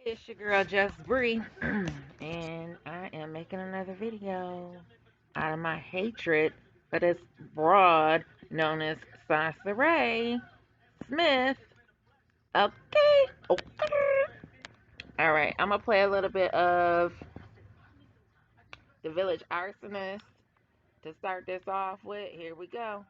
It's your girl Just Bree, and I am making another video out of my hatred for this broad known as Soncerae Smith. Okay, okay. All right, I'm gonna play a little bit of the Village Arsonist to start this off with. Here we go.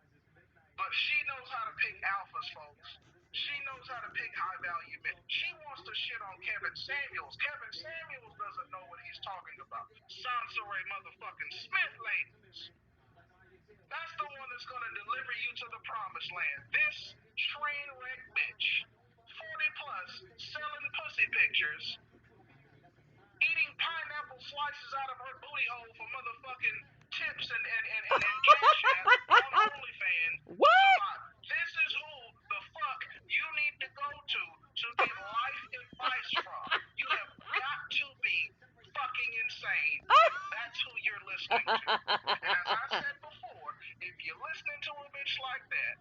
But she knows how to pick alphas, folks. She knows how to pick high value men. She wants to shit on Kevin Samuels. Kevin Samuels doesn't know what he's talking about. Soncerae motherfucking Smith, ladies. That's the one that's going to deliver you to the promised land. This train wreck bitch, 40 plus, selling pussy pictures, eating pineapple slices out of her booty hole for motherfucking tips and cash app on OnlyFans to What? survive. This is who the fuck you need to go to get life advice from. You have got to be fucking insane if that's who you're listening to. And as I said before, if you're listening to a bitch like that,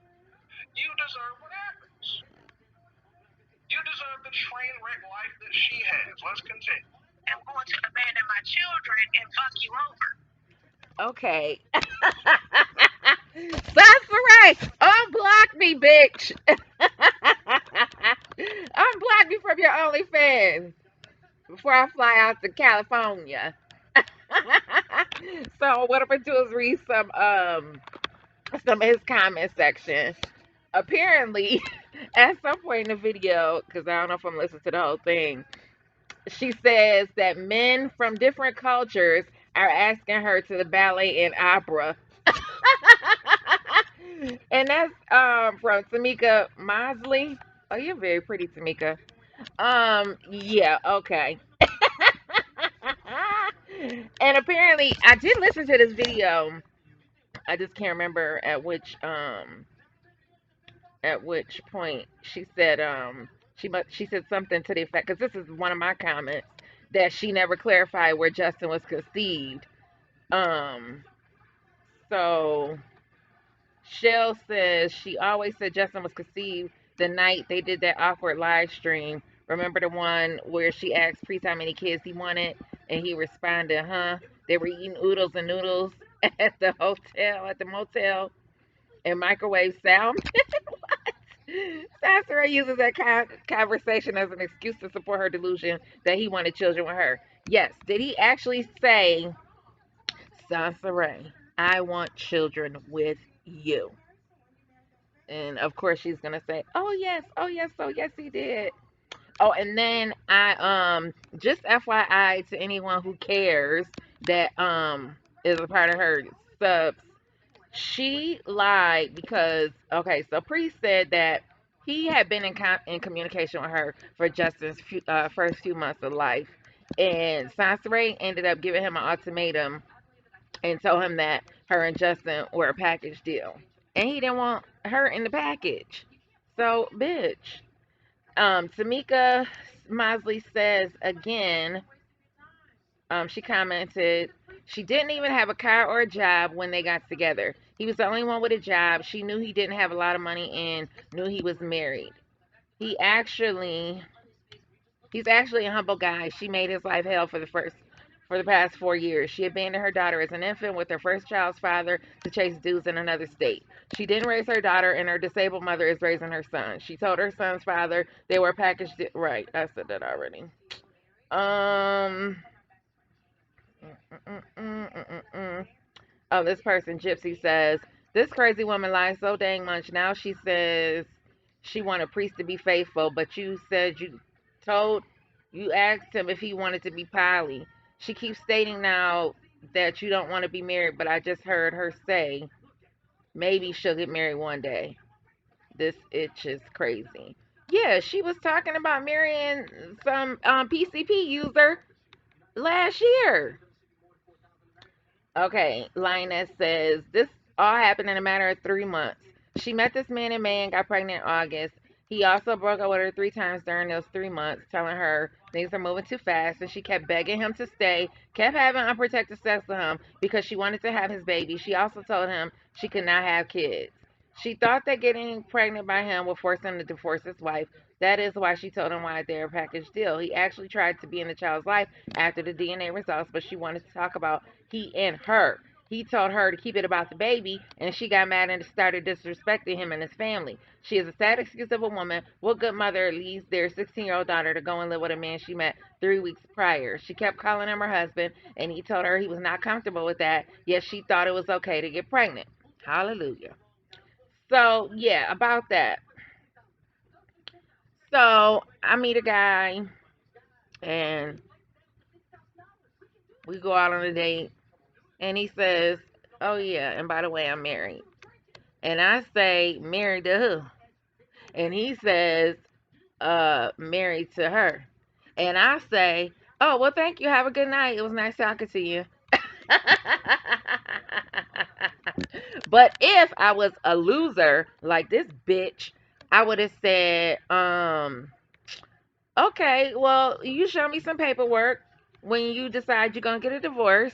you deserve what happens. You deserve the train wreck life that she has. Let's continue. I'm going to abandon my children and fuck you over. Okay. Soncerae, unblock me, bitch. Unblock me from your OnlyFans before I fly out to California. So what I'm gonna do is read some of his comment section. Apparently, at some point in the video, because I don't know if I'm listening to the whole thing, she says that men from different cultures are asking her to the ballet and opera. And that's from Tamika Mosley. Oh, you're very pretty, Tamika. Yeah, okay. And apparently I did listen to this video. I just can't remember at which point she said she said something to the effect, because this is one of my comments, that she never clarified where Justin was conceived. Um so Shell says she always said Justin was conceived the night they did that awkward live stream. Remember the one where she asked Priest how many kids he wanted, and he responded, huh? They were eating oodles and noodles at the hotel, at the motel, and microwave salmon. Soncerae uses that conversation as an excuse to support her delusion that he wanted children with her. Yes, did he actually say, Soncerae, I want children with you? And of course she's gonna say, "Oh yes, oh yes, oh yes, he did." Oh, and then I just FYI to anyone who cares that is a part of her subs, she lied because, okay, so Priest said that he had been in communication with her for Justin's first few months of life, and Soncerae ended up giving him an ultimatum and told him that her and Justin were a package deal, and he didn't want her in the package. So, bitch. Tamika Mosley says again, she commented, she didn't even have a car or a job when they got together. He was the only one with a job. She knew he didn't have a lot of money and knew he was married. He actually, he's actually a humble guy. She made his life hell for the past 4 years. She abandoned her daughter as an infant with her first child's father to chase dudes in another state. She didn't raise her daughter, and her disabled mother is raising her son. She told her son's father they were packaged. Right, I said that already. Um. Mm, mm, mm, mm, mm. Oh, this person, Gypsy, says this crazy woman lies so dang much. Now she says she want a priest to be faithful, but you said told you asked him if he wanted to be poly. She keeps stating now that you don't want to be married, but I just heard her say maybe she'll get married one day. This itch is crazy. Yeah, she was talking about marrying some PCP user last year. Okay, Lioness says this all happened in a matter of 3 months. She met this man in May and got pregnant in August. He also broke up with her 3 times during those 3 months, telling her things are moving too fast, and she kept begging him to stay, kept having unprotected sex with him because she wanted to have his baby. She also told him she could not have kids. She thought that getting pregnant by him would force him to divorce his wife. That is why she told him why they're a package deal. He actually tried to be in the child's life after the DNA results, but she wanted to talk about he and her. He told her to keep it about the baby, and she got mad and started disrespecting him and his family. She is a sad excuse of a woman. What good mother leaves their 16-year-old daughter to go and live with a man she met 3 weeks prior? She kept calling him her husband, and he told her he was not comfortable with that, yet she thought it was okay to get pregnant. Hallelujah. So yeah, about that. So I meet a guy and we go out on a date and he says, "Oh yeah, and by the way, I'm married." And I say, "Married to who?" And he says, married to her." And I say, "Oh, well, thank you. Have a good night. It was nice talking to you." But if I was a loser like this bitch, I would have said, okay, well, you show me some paperwork when you decide you're going to get a divorce,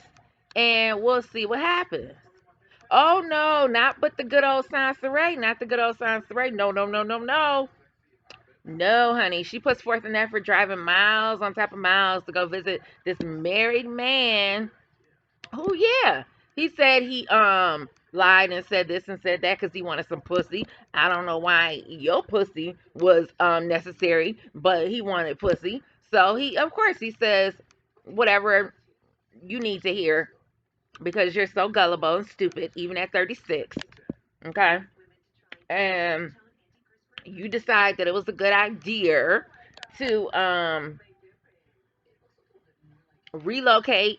and we'll see what happens. Oh, no, not but the good old Soncerae, not the good old Soncerae. No, no, no, no, no. No, honey. She puts forth an effort driving miles on top of miles to go visit this married man. Oh, yeah. He said he lied and said this and said that because he wanted some pussy. I don't know why your pussy was necessary, but he wanted pussy. So he, of course, he says whatever you need to hear because you're so gullible and stupid, even at 36. Okay, and you decide that it was a good idea to relocate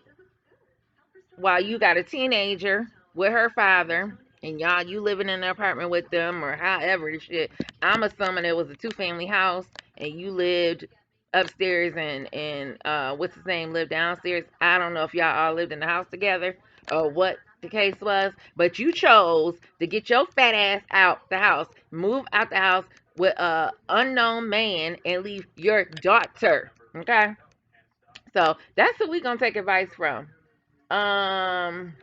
while you got a teenager with her father and y'all you living in an apartment with them or however the shit. I'm assuming it was a two-family house and you lived upstairs and what's his name lived downstairs. I don't know if y'all all lived in the house together or what the case was, but you chose to get your fat ass out the house, move out the house with a unknown man and leave your daughter. Okay? So that's who we gonna take advice from. Um,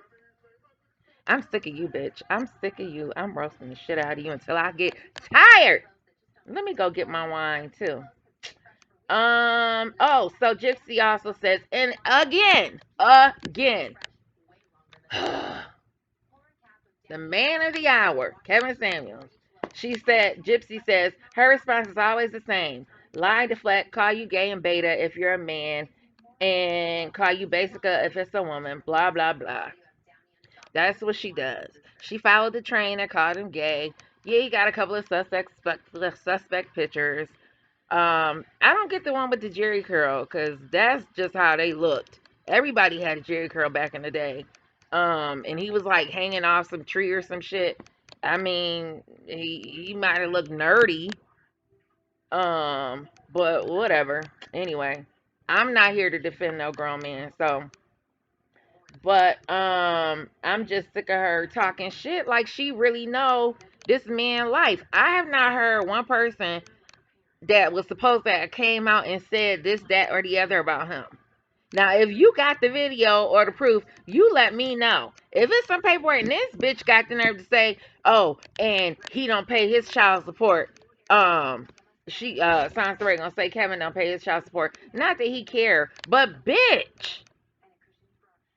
I'm sick of you, bitch. I'm sick of you. I'm roasting the shit out of you until I get tired. Let me go get my wine too. Oh, so Gypsy also says, and again, the man of the hour, Kevin Samuels. She said, Gypsy says, her response is always the same. Lie, deflect, call you gay and beta if you're a man, and call you basica if it's a woman, blah, blah, blah. That's what she does. She followed the train and called him gay. Yeah, he got a couple of suspect pictures. I don't get the one with the Jerry curl because that's just how they looked. Everybody had a Jerry curl back in the day. And he was like hanging off some tree or some shit. I mean, he might have looked nerdy. But whatever. Anyway, I'm not here to defend no grown man. So, but I'm just sick of her talking shit like she really know this man life. I have not heard one person that was supposed to have came out and said this, that, or the other about him. Now, if you got the video or the proof, you let me know. If it's some paperwork and this bitch got the nerve to say, "Oh, and he don't pay his child support," she Soncerae gonna say Kevin don't pay his child support. Not that he care, but bitch,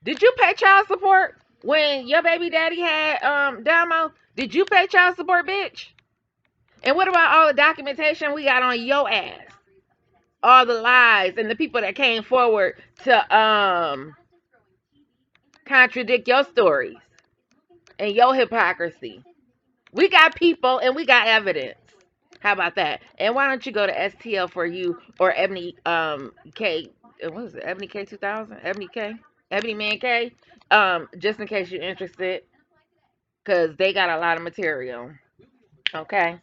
did you pay child support when your baby daddy had Damo? Did you pay child support, bitch? And what about all the documentation we got on your ass? All the lies and the people that came forward to contradict your stories and your hypocrisy. We got people and we got evidence. How about that? And why don't you go to STL for you or Ebony K? What is it? Ebony K 2000? Ebony K? EbonyMan K? Just in case you're interested, because they got a lot of material. Okay.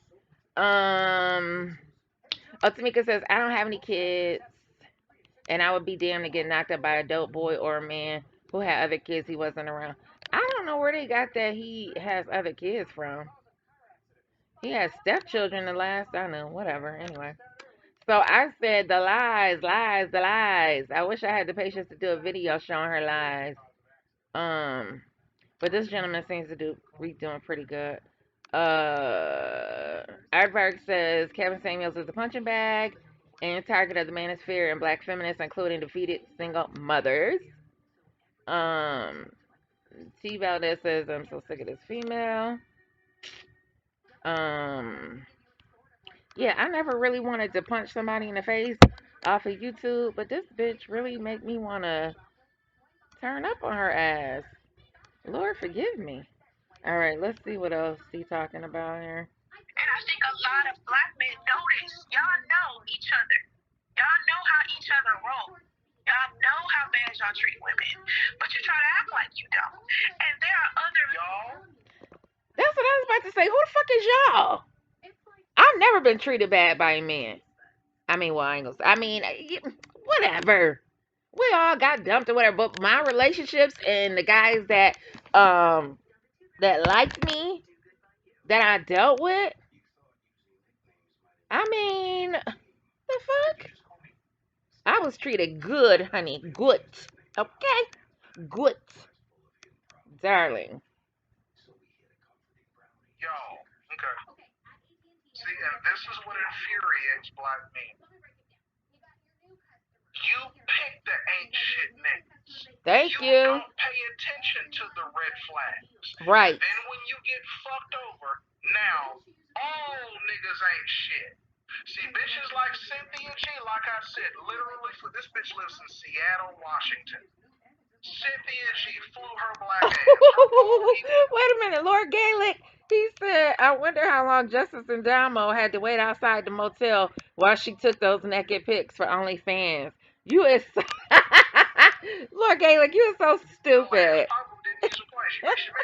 Um. Tamika says I don't have any kids. And I would be damned to get knocked up by a dope boy or a man who had other kids he wasn't around. I don't know where they got that he has other kids from. He has stepchildren the last I know, whatever. Anyway. So I said the lies, lies, the lies. I wish I had the patience to do a video showing her lies. Um, but this gentleman seems to be doing pretty good. Aardvark says Kevin Samuels is a punching bag and target of the manosphere and black feminists, including defeated single mothers. Um, T Valdez says I'm so sick of this female. Um, yeah, I never really wanted to punch somebody in the face off of YouTube, but this bitch really make me wanna turn up on her ass. Lord forgive me. All right, let's see what else he talking about here. And I think a lot of black men know this. Y'all know each other. Y'all know how each other roll. Y'all know how bad y'all treat women. But you try to act like you don't. And there are other y'all. That's what I was about to say. Who the fuck is y'all? I've never been treated bad by a man. I mean, well, I ain't gonna say. I mean, whatever. We all got dumped or whatever. But my relationships and the guys that liked me, that I dealt with, I mean, the fuck? I was treated good, honey. Good. Okay? Good. Darling. Yo, okay. See, and this is what infuriates black men. You pick the ain't shit niggas. Thank You you. don't pay attention to the red flags. Right. Then when you get fucked over, now all niggas ain't shit. See, bitches like Cynthia G, like I said, literally, for this bitch lives in Seattle, Washington. Cynthia G flew her black ass. Wait a minute, Lord Gaelic. He said, I wonder how long Justice and Damo had to wait outside the motel while she took those naked pics for OnlyFans. You is so Lord Gaelic, you are so stupid. She may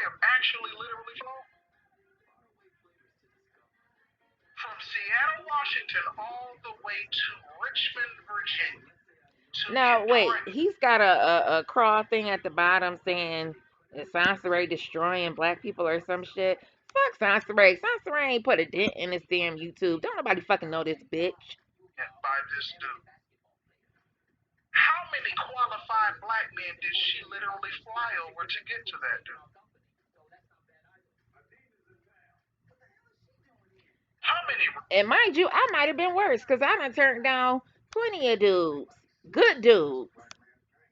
have actually literally flown from Seattle, Washington, all the way to Richmond, Virginia. Now wait, he's got a crawl thing at the bottom saying Soncerae destroying black people or some shit. Fuck Soncerae. Soncerae ain't put a dent in this damn YouTube. Don't nobody fucking know this bitch. By this dude. How many qualified black men did she literally fly over to get to that dude? How many? And mind you, I might have been worse because I done turned down plenty of dudes, good dudes,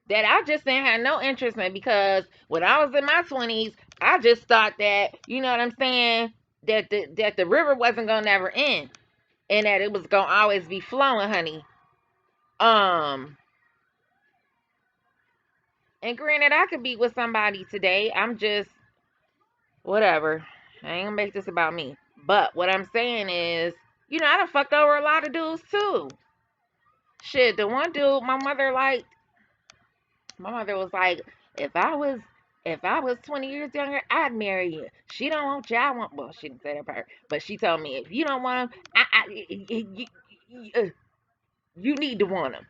that I just didn't have no interest in because when I was in my 20s, I just thought that, you know what I'm saying, that the river wasn't gonna never end and that it was gonna always be flowing, honey. And granted, I could be with somebody today. I'm just whatever. I ain't gonna make this about me. But what I'm saying is, you know, I done fucked over a lot of dudes too. Shit, the one dude my mother was like, if I was 20 years younger, I'd marry you. She don't want you. I want. Well, she didn't say that part, but she told me if you don't want him, you need to want him.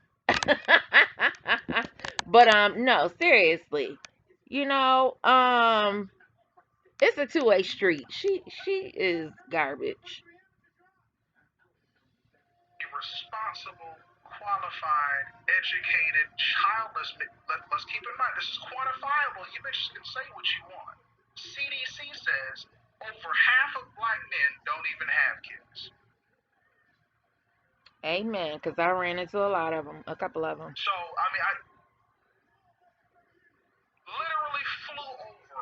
But no, seriously, you know, it's a two-way street. She is garbage. Responsible, qualified, educated, childless. Let's keep in mind this is quantifiable. You bitches can say what you want. CDC says over half of black men don't even have kids. Amen. Because I ran into a lot of them, a couple of them. So I mean, I literally flew over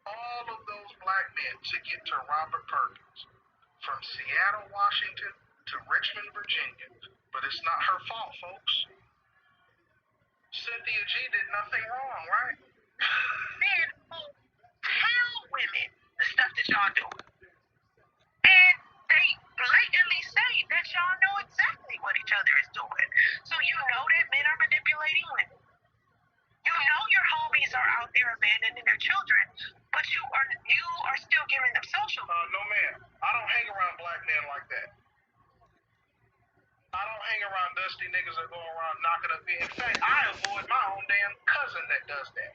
all of those black men to get to Robert Perkins from Seattle, Washington to Richmond, Virginia. But it's not her fault, folks. Cynthia G did nothing wrong, right? Men who tell women the stuff that y'all do. And they blatantly say that y'all know exactly what each other is doing. So you know that men are manipulating women. You know your homies are out there abandoning their children, but you are still giving them social. No ma'am. I don't hang around black men like that. I don't hang around dusty niggas that go around knocking up. In fact, I avoid my own damn cousin that does that.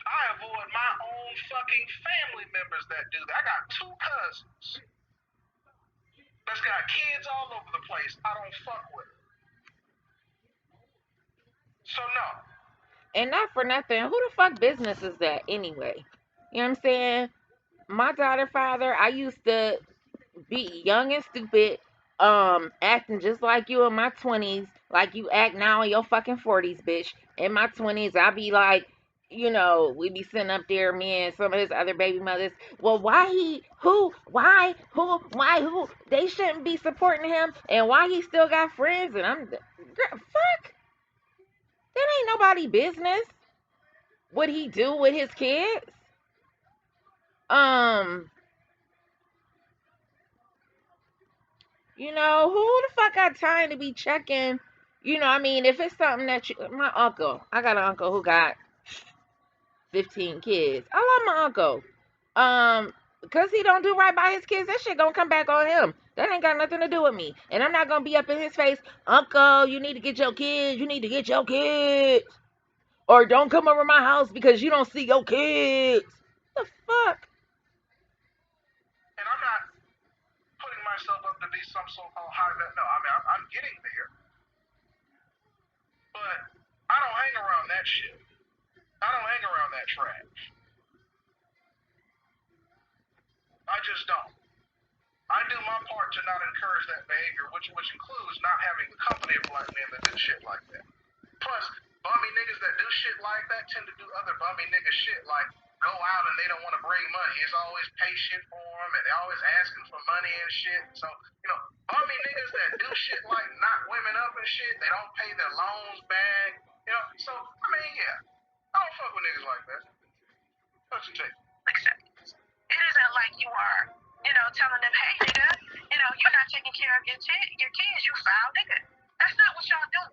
I avoid my own fucking family members that do that. I got two cousins that's got kids all over the place. I don't fuck with. So no. And not for nothing, who the fuck business is that anyway? You know what I'm saying? My daughter father, I used to be young and stupid, acting just like you in my 20s, like you act now in your fucking 40s, bitch. In my 20s, I be like, we be sitting up there, me and some of his other baby mothers. Well, why he, who? They shouldn't be supporting him, and why he still got friends, and fuck, that ain't nobody business. What he do with his kids? Um, who the fuck got time to be checking? I mean, if it's something that my uncle, I got an uncle who got 15 kids. I love my uncle. Because he don't do right by his kids, that shit gonna come back on him. That ain't got nothing to do with me. And I'm not gonna be up in his face, Uncle, you need to get your kids. You need to get your kids. Or don't come over my house because you don't see your kids. The fuck? And I'm not putting myself up to be some so-called high vet. No, I mean, I'm getting there. But I don't hang around that shit. I don't hang around that trash. I just don't. I do my part to not encourage that behavior, which includes not having the company of black men that do shit like that. Plus, bummy niggas that do shit like that tend to do other bummy nigga shit, like go out and they don't want to bring money. It's always pay shit for them, and they always asking for money and shit. So, bummy niggas that do shit like knock women up and shit, they don't pay their loans back. So, I mean, yeah. I don't fuck with niggas like that. What you take? It isn't like you are, telling them, hey, nigga, you're not taking care of your kids, you foul nigga. That's not what y'all do.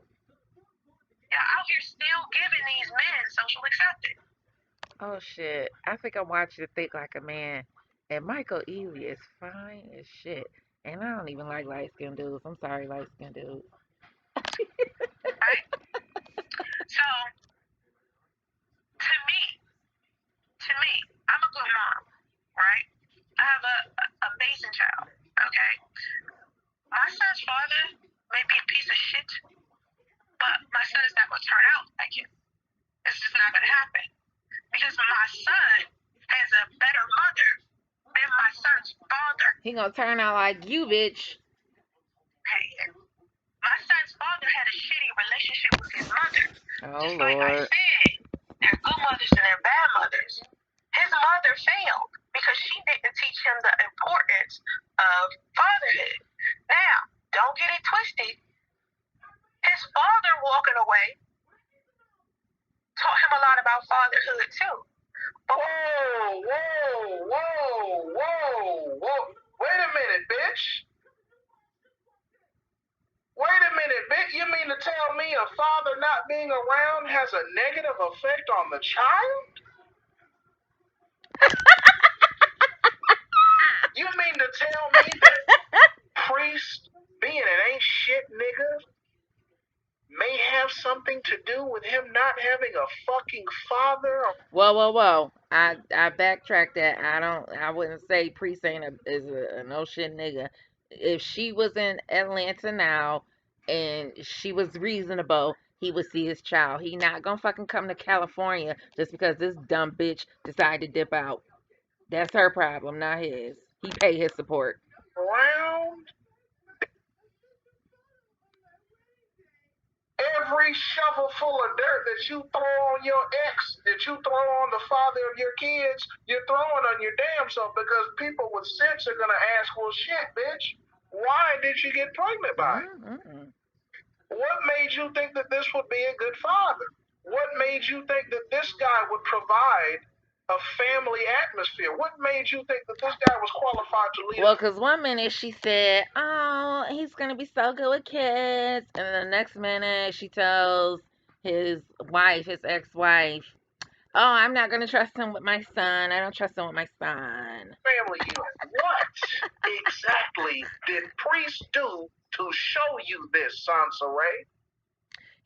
Y'all out here still giving these men social acceptance. Oh shit. I think I watched it Think Like a Man. And Michael Ealy is fine as shit. And I don't even like light skinned dudes. I'm sorry, light skinned dudes. Right? So, to me, I'm a good mom, right? I have a Mason child, okay? My son's father may be a piece of shit, but my son is not going to turn out like him. It's just not going to happen. Because my son has a better mother than my son's father. He gonna turn out like you, bitch. Hey, my son's father had a shitty relationship with his mother. Oh, Just Lord. like I said, there are good mothers and there are bad mothers. His mother failed because she didn't teach him the importance of fatherhood. Now, don't get it twisted. His father walking away taught him a lot about fatherhood too. But whoa. Wait a minute, bitch. Wait a minute, bitch. You mean to tell me a father not being around has a negative effect on the child? You mean to tell me that priest being an ain't shit nigga may have something to do with him not having a fucking father? Whoa. I backtracked that. I wouldn't say Priest is a no shit nigga. If she was in Atlanta now and she was reasonable, he would see his child. He not gonna fucking come to California just because this dumb bitch decided to dip out. That's her problem, not his. He paid his support. Around every shovel full of dirt that you throw on your ex, that you throw on the father of your kids, you're throwing on your damn self, because people with sense are gonna ask, well, shit, bitch, why did you get pregnant by him? Mm-hmm. What made you think that this would be a good father? What made you think that this guy would provide a family atmosphere? What made you think that this guy was qualified to lead? Well, because one minute she said, oh, he's going to be so good with kids. And then the next minute she tells his wife, his ex-wife, oh, I'm not going to trust him with my son. I don't trust him with my son. Family unit. What exactly did Priest do to show you this, Soncerae?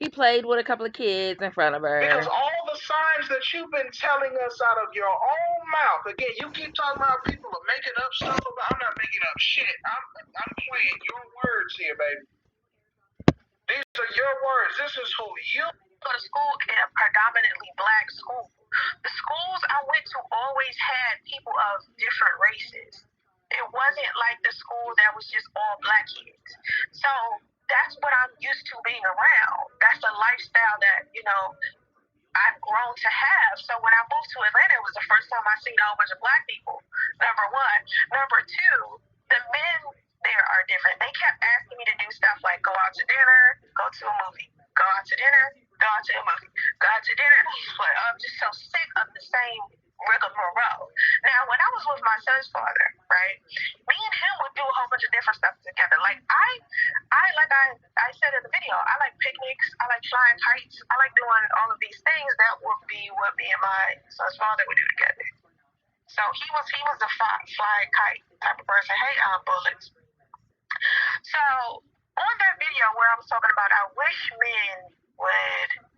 He played with a couple of kids in front of her. Because all the signs that you've been telling us out of your own mouth, again, you keep talking about people are making up stuff about. I'm not making up shit. I'm playing your words here, baby. These are your words. This is who you go to school in a predominantly black school. The schools I went to always had people of different races. It wasn't like the school that was just all black kids. So that's what I'm used to being around. That's the lifestyle that, I've grown to have. So when I moved to Atlanta, it was the first time I seen a whole bunch of black people. Number one. Number two, the men there are different. They kept asking me to do stuff like go out to dinner, go to a movie, go out to dinner, go out to a movie, go out to dinner. But I'm just so sick of the same rigmarole. Now, when I was with my son's father, right, me and him would do a whole bunch of different stuff together. I said in the video, I like picnics, I like flying kites, I like doing all of these things that would be what me and my son's father would do together. So he was a fly kite type of person. Hey, bullets. So on that video where I was talking about, I wish men would,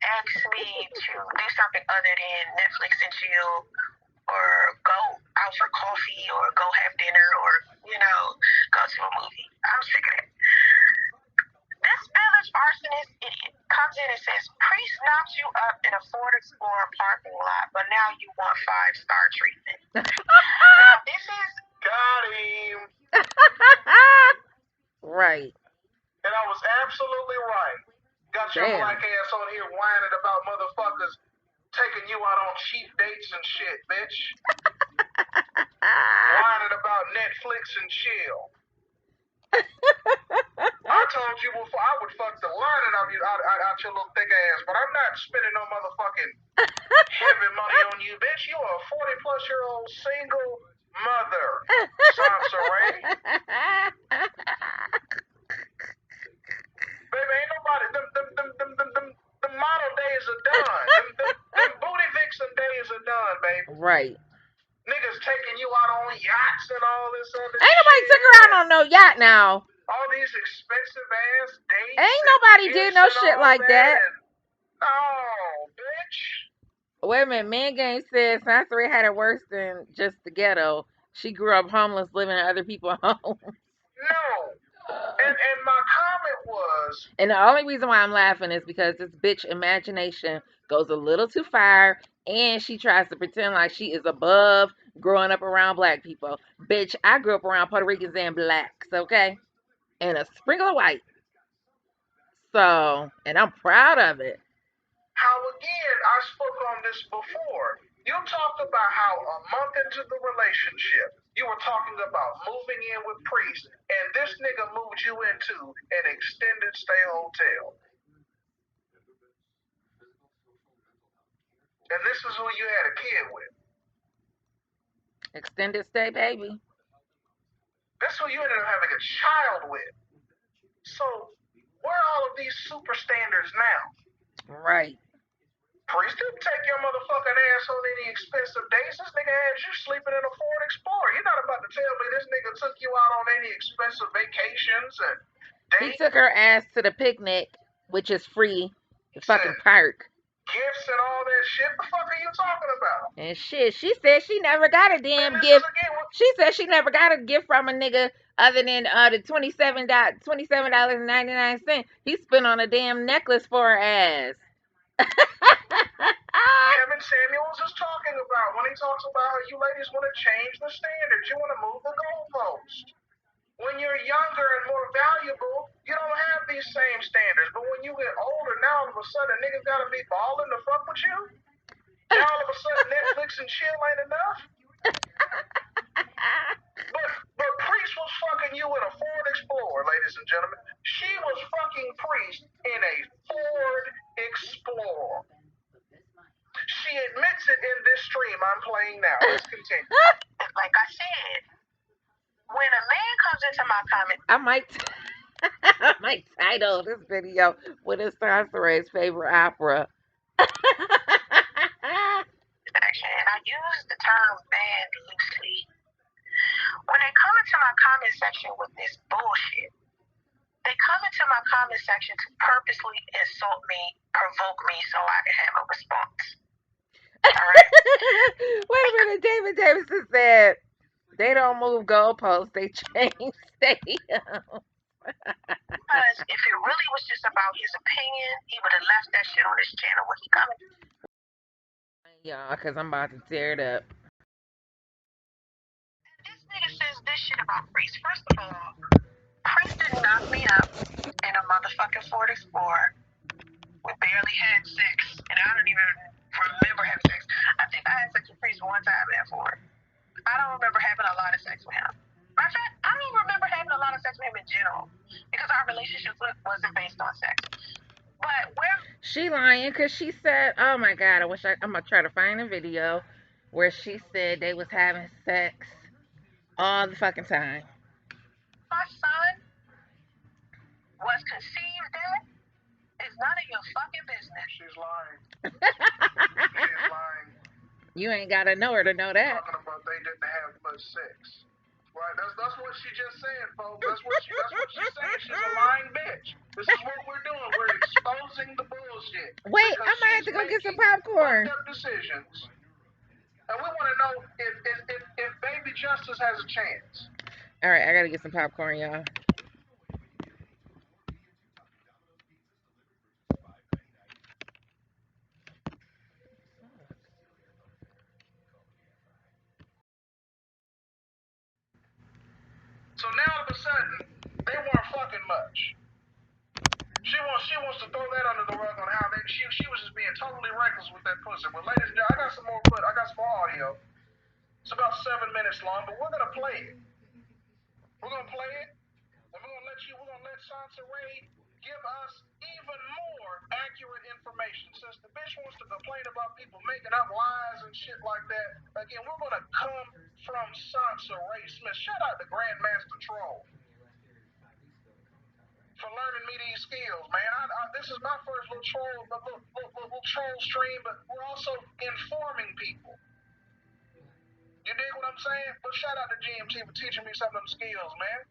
ask me to do something other than Netflix and chill, or go out for coffee, or go have dinner, or go to a movie. I'm sick of it. This Village Arsenist idiot comes in and says, priest knocks you up in a Ford Explorer parking lot, but now you want 5-star treatment. Now this is got him. Right. And I was absolutely right. Got your black ass on here whining about motherfuckers taking you out on cheap dates and shit, bitch. Whining about Netflix and chill. I told you before I would fuck the lining out your little thick ass, but I'm not spending no motherfucking heavy money on you, bitch. You are a 40-plus-year-old single mother, Soncerae. Baby, ain't nobody. The model days are done. Them booty vixen days are done, baby. Right. Niggas taking you out on yachts and all this other shit. Ain't nobody took her out on no yacht now. All these expensive ass dates. Ain't nobody did no shit like that. Oh, bitch. Wait a minute. Man Game says Soncerae had it worse than just the ghetto. She grew up homeless, living in other people's homes. No. And my comment was. And the only reason why I'm laughing is because this bitch imagination goes a little too far, and she tries to pretend like she is above growing up around black people. Bitch, I grew up around Puerto Ricans and blacks, okay? And a sprinkle of white. So, and I'm proud of it. How again, I spoke on this before. You talked about how a month into the relationship, you were talking about moving in with Priest, and this nigga moved you into an extended stay hotel. And this is who you had a kid with. Extended stay, baby. That's who you ended up having a child with. So, where are all of these super standards now? Right. Priest didn't take your motherfucking ass on any expensive dates. This nigga had you sleeping in a Ford Explorer. You're not about to tell me this nigga took you out on any expensive vacations and dates. He took her ass to the picnic, which is free, the fucking park. Gifts and all that shit. The fuck are you talking about? And shit, she said she never got a damn gift. She said she never got a gift from a nigga other than the $27.99 he spent on a damn necklace for her ass. Kevin Samuels is talking about when he talks about how you ladies want to change the standards. You want to move the goalpost. When you're younger and more valuable, you don't have these same standards. But when you get older, now all of a sudden niggas gotta be balling to fuck with you. Now all of a sudden Netflix and chill ain't enough. But Priest was fucking you in a Ford Explorer, ladies and gentlemen. She was fucking Priest in a Ford Explorer. She admits it in this stream I'm playing now. Let's continue. Like I said, when a man comes into my comment, I might title this video "What is Soncerae's favorite opera?" and I use the term man loosely. When they come into my comment section with this bullshit, they come into my comment section to purposely insult me, provoke me, so I can have a response. Alright? Wait a minute, David Davidson said they don't move goalposts, they change stadiums. Because if it really was just about his opinion, he would have left that shit on his channel when he coming. Y'all, because I'm about to tear it up. This nigga says this shit about Priest. First of all, Priest didn't knock me up in a motherfucking Ford Explorer. We barely had sex, and I don't even remember having sex. I think I had sex with Priest one time in that Ford. I don't remember having a lot of sex with him. Matter of fact, I don't remember having a lot of sex with him in general because our relationship wasn't based on sex. But where She lying because she said, "Oh my God, I'm gonna try to find a video where she said they was having sex all the fucking time." my son was conceived at is none of your fucking business. She's lying. She's lying. You ain't gotta know her to know that. Talking about they didn't have much sex. Right, that's what she just said, folks. That's what she's saying. She's a lying bitch. This is what we're doing. We're exposing the bullshit. Wait, I might have to go get some popcorn. Fucked up decisions. And we want to know if Baby Justice has a chance. All right, I gotta get some popcorn, y'all. So now all of a sudden, they weren't fucking much. She wants to throw that under the rug on how she was just being totally reckless with that pussy. But ladies and gentlemen, I got some more audio. It's about 7 minutes long, but we're gonna play it. We're gonna play it, and we're gonna let Soncerae give us even more accurate information. Since the bitch wants to complain about people making up lies and shit like that, again, we're gonna come from Soncerae Smith. Shout out to Grandmaster Troll for learning me these skills, man. This is my first little troll stream, but we're also informing people. You dig what I'm saying? But shout out to GMT for teaching me some of them skills, man.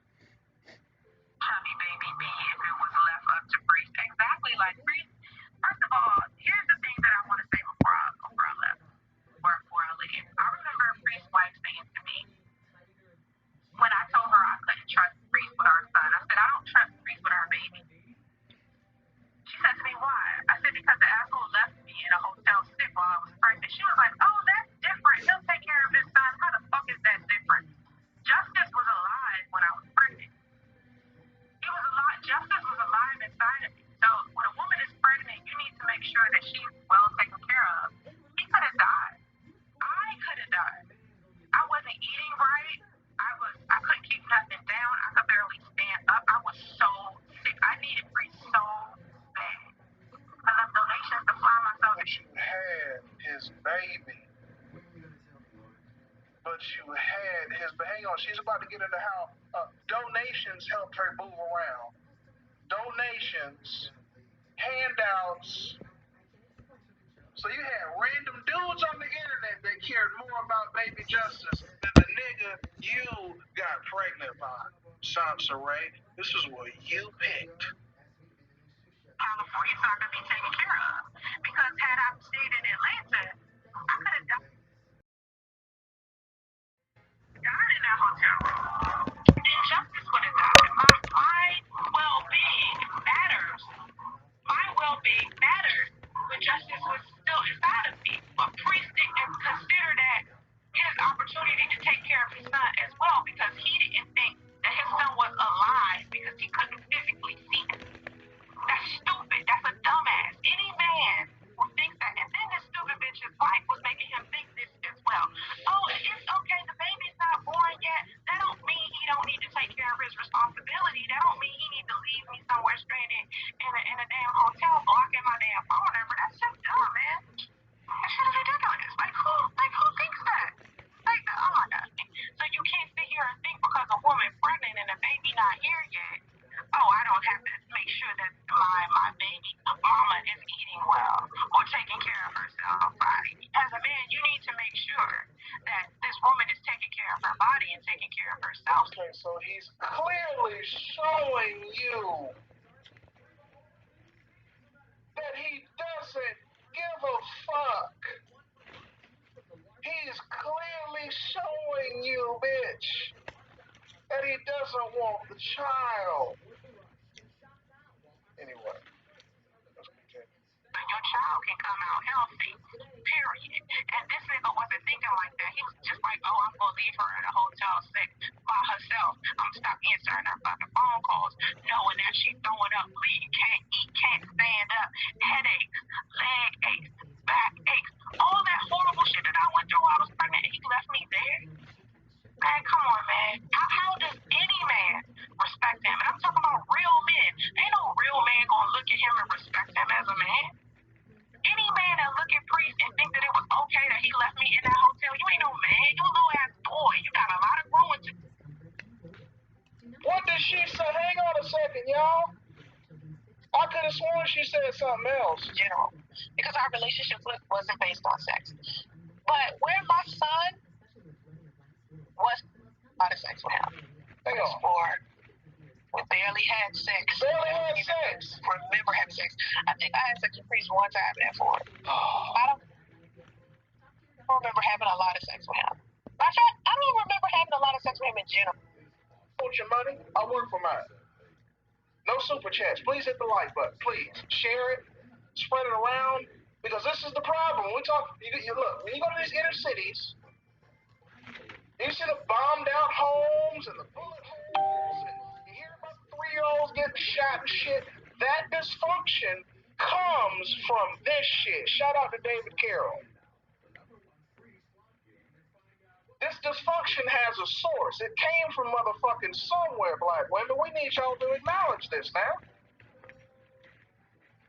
Honey baby B, if it was left up to Priest, exactly like Priest. First of all, here's the thing that I want to say before I left, before I leave. I remember Priest's wife saying to me when I told her I couldn't trust Priest with our son. I said I don't trust Priest with our baby. She said to me, why? I said, because the asshole left me in a hotel sick while I was pregnant. She was like, oh, that's different. He'll take care of his son. How the fuck is that different? Justice was alive when I was pregnant. He was alive. Justice was alive inside of me. So when a woman is pregnant, you need to make sure that she's well taken care of. He could have died. I could have died. I wasn't eating right. I couldn't keep nothing down. I could barely stand up. I was so sick. I needed Priest so bad. Enough donations to fly myself. But you had his baby. But you had his. But hang on, she's about to get into how donations helped her move around. Donations, handouts. So you had random dudes on the internet that cared more about Baby Justice than the nigga you got pregnant by. Soncerae, this is what you picked. California's not gonna be taken care of. Because had I stayed in Atlanta, I could have died in that hotel room. Then Justice would have died. My well-being matters. My well-being matters when Justice was still inside of me. But Priest didn't consider that his opportunity to take care of his son as well because he didn't think that his son was alive because he couldn't physically see him. That's stupid. That's a dumbass. Any man who thinks that, and then this stupid bitch's wife was making him think this as well. Oh, it's okay. The baby's not born yet. That don't mean he don't need to take care of his responsibility. That don't mean he need to leave me somewhere stranded in a damn hotel blocking my damn phone number. That's just dumb, man. That shit is ridiculous. Like who thinks that? Like, oh my God. So you can't sit here and think because a woman pregnant and a baby not here yet. Oh, I don't have to make sure that my baby mama is eating well or taking care of herself. As a man, you need to make sure that this woman is taking care of her body and taking care of herself. Okay, so he's clearly showing you that he doesn't give a fuck. He's clearly showing you, bitch, that he doesn't want the child. Anyway, let's continue. Your child can come out healthy, period. And this nigga wasn't thinking like that. He was just like, oh, I'm gonna leave her in a hotel sick by herself. I'm gonna stop answering her fucking phone calls, knowing that she's throwing up, bleeding, can't eat, can't stand up, headaches, leg aches, back aches, all that horrible shit that I went through while I was pregnant, and he left me there. Man, come on, man. How does any man respect him? And I'm talking about real men. Ain't no real man gonna look at him and respect him as a man. Any man that look at Priest and think that it was okay that he left me in that hotel, you ain't no man. You a little ass boy. You got a lot of growing to do. What did she say? Hang on a second, y'all. I could have sworn she said something else. General, because our relationship wasn't based on sex. But where my son was a lot of sex with him. Hang on. We barely had sex. Barely had sex. Remember having sex. I think I had sex with Priest one time and for it. I don't remember having a lot of sex with him. Matter of fact, I don't remember having a lot of sex with him in general. Want your money? I work for mine. No super chats. Please hit the like button. Please share it, spread it around, because this is the problem. When we talk, look, when you go to these inner cities, you see the bombed out homes and the bullet holes, and you hear about 3-year-olds getting shot and shit. That dysfunction comes from this shit. Shout out to David Carroll. This dysfunction has a source. It came from motherfucking somewhere, black women. We need y'all to acknowledge this now.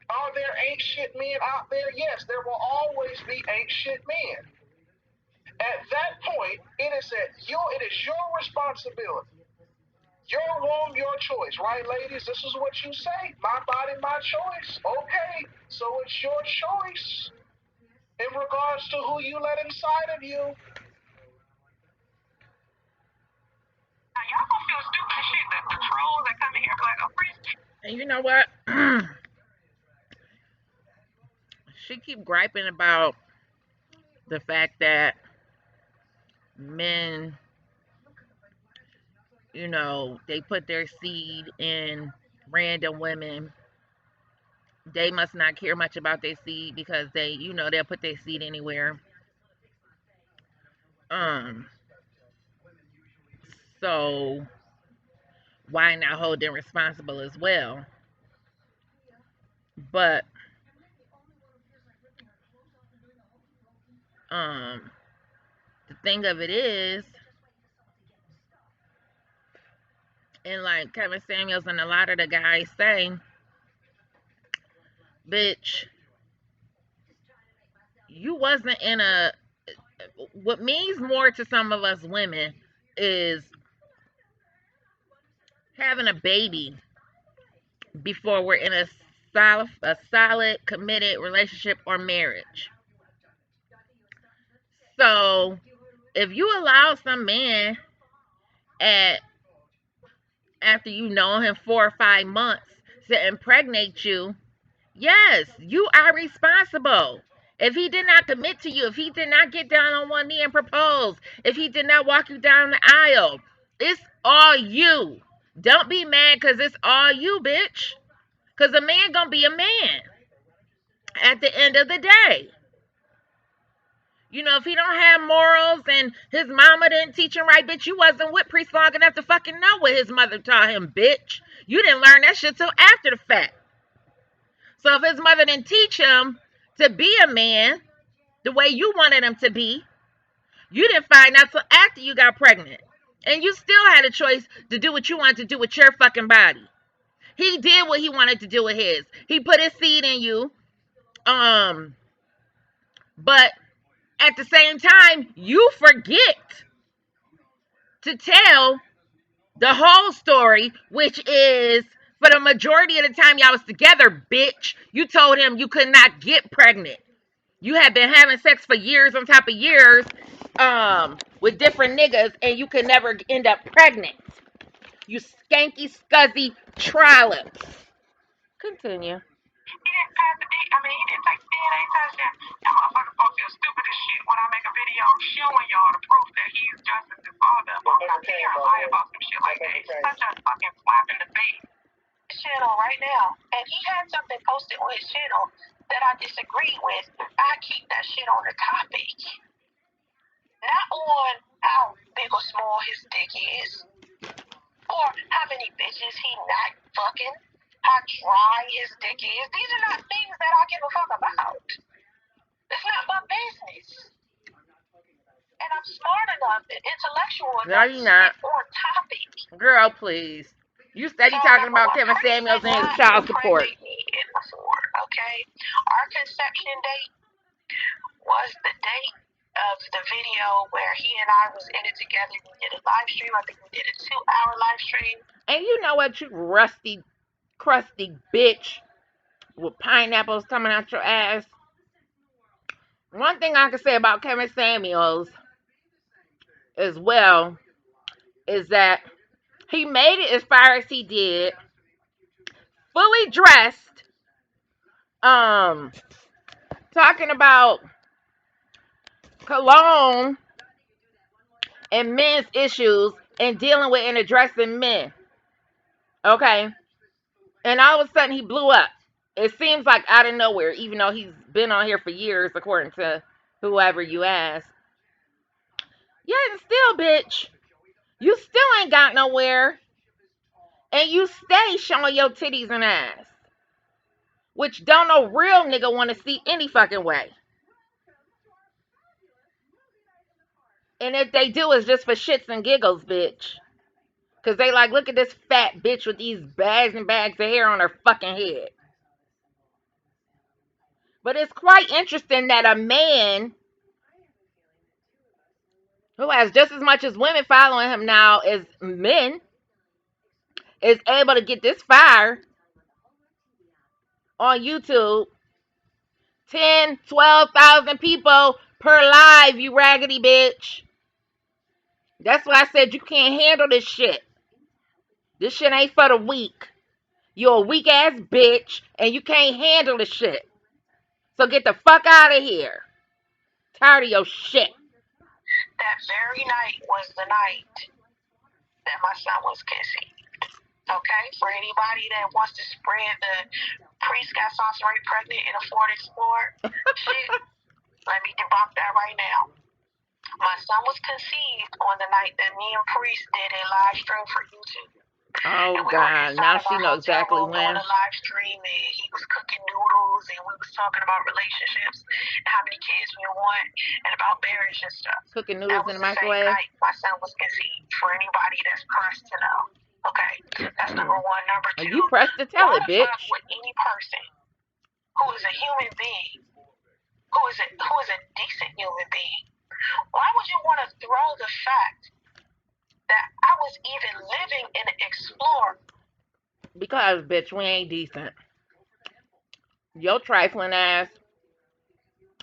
Are there ain't shit men out there? Yes, there will always be ain't shit men. At that point, it is your responsibility. Your womb, your choice, right, ladies? This is what you say. My body, my choice. Okay, so it's your choice in regards to who you let inside of you. Y'all gonna feel stupid shit that the trolls that come in here like, oh, Priest. And you know what? She keep griping about the fact that men, they put their seed in random women. They must not care much about their seed because they'll put their seed anywhere. So why not hold them responsible as well? But the thing of it is, and like Kevin Samuels and a lot of the guys say, bitch, you wasn't in a. What means more to some of us women is having a baby before we're in a solid, committed relationship or marriage. So if you allow some man after you know him 4 or 5 months to impregnate you, yes, you are responsible. If he did not commit to you, if he did not get down on one knee and propose, if he did not walk you down the aisle, it's all you. Don't be mad because it's all you, bitch. Because a man gonna be a man at the end of the day. If he don't have morals and his mama didn't teach him right, bitch, you wasn't with Priest long enough to fucking know what his mother taught him, bitch. You didn't learn that shit till after the fact. So if his mother didn't teach him to be a man the way you wanted him to be, you didn't find out till after you got pregnant. And you still had a choice to do what you wanted to do with your fucking body. He did what he wanted to do with his. He put his seed in you. But at the same time, you forget to tell the whole story, which is for the majority of the time y'all was together, bitch, you told him you could not get pregnant. You had been having sex for years on top of years with different niggas, and you could never end up pregnant. You skanky, scuzzy trollops. Continue. He didn't pass the D. I mean, he didn't take the DNA test yet. Y'all motherfuckers gonna feel stupid as shit when I make a video showing y'all the proof that he's Justice's father. I'm not here to lie about some shit like that. It's such a fucking slap in the face. Channel right now. and he had something posted on his channel that I disagreed with, I keep that shit on the topic. Not on how big or small his dick is, or how many bitches he not fucking, how dry his dick is. These are not things that I give a fuck about. It's not my business. And I'm smart enough and intellectual enough to stick on topic. Girl, please. You steady talking about Kevin Samuels and his child support. Okay? Our conception date was the date of the video where he and I was in it together. We did a live stream. I think we did a 2-hour live stream. And you know what, you rusty, crusty bitch with pineapples coming out your ass. One thing I can say about Kevin Samuels as well is that he made it as far as he did, fully dressed, talking about cologne and men's issues and dealing with and addressing men. Okay? And all of a sudden he blew up. It seems like out of nowhere, even though he's been on here for years, according to whoever you ask. Yeah, and still, bitch, you still ain't got nowhere. And you stay showing your titties and ass. Which don't no real nigga want to see any fucking way. And if they do, it's just for shits and giggles, bitch. Because they like, look at this fat bitch with these bags and bags of hair on her fucking head. But it's quite interesting that a man who has just as much as women following him now as men is able to get this fire on YouTube. 10, 12,000 people per live, you raggedy bitch. That's why I said you can't handle this shit. This shit ain't for the weak. You're a weak ass bitch and you can't handle the shit. So get the fuck out of here. Tired of your shit. That very night was the night that my son was conceived. Okay? For anybody that wants to spread the priest got Soncerae pregnant in a Ford Explorer shit, let me debunk that right now. My son was conceived on the night that me and Priest did a live stream for YouTube. Oh God, now she knows exactly when. On a live stream, and he was cooking noodles, and we was talking about relationships, and how many kids we want, and about marriage and stuff. Cooking noodles in the microwave. That was the same night my son was conceived. For anybody that's pressed to know, okay, that's number one. Number two, you pressed to tell it, bitch. With any person who is a human being, who is a decent human being, why would you want to throw the fact that I was even living in an Explorer? Because, bitch, we ain't decent. Your trifling ass.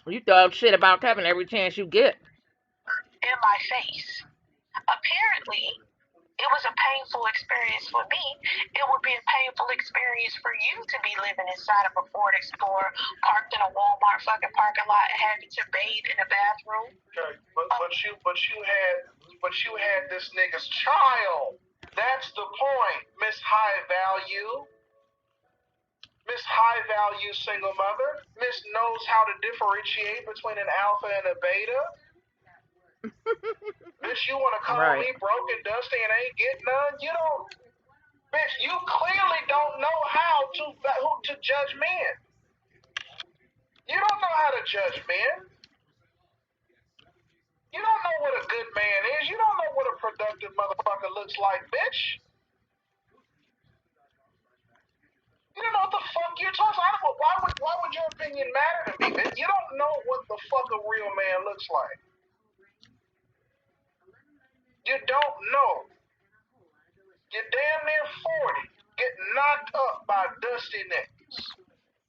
You throw shit about Kevin every chance you get. In my face. Apparently, it was a painful experience for me. It would be a painful experience for you to be living inside of a Ford Explorer, parked in a Walmart fucking parking lot, and having to bathe in a bathroom. Okay, but you had this nigga's child. That's the point, Miss High Value. Miss High Value single mother. Miss knows how to differentiate between an alpha and a beta. Bitch, you want to call me broke and dusty and ain't get none? You don't. Bitch, you clearly don't know how to judge men. You don't know how to judge men. You don't know what a good man is. You don't know what a productive motherfucker looks like, bitch. You don't know what the fuck you're talking about. Why would your opinion matter to me, bitch? You don't know what the fuck a real man looks like. You don't know. You're damn near 40, getting knocked up by dusty niggas.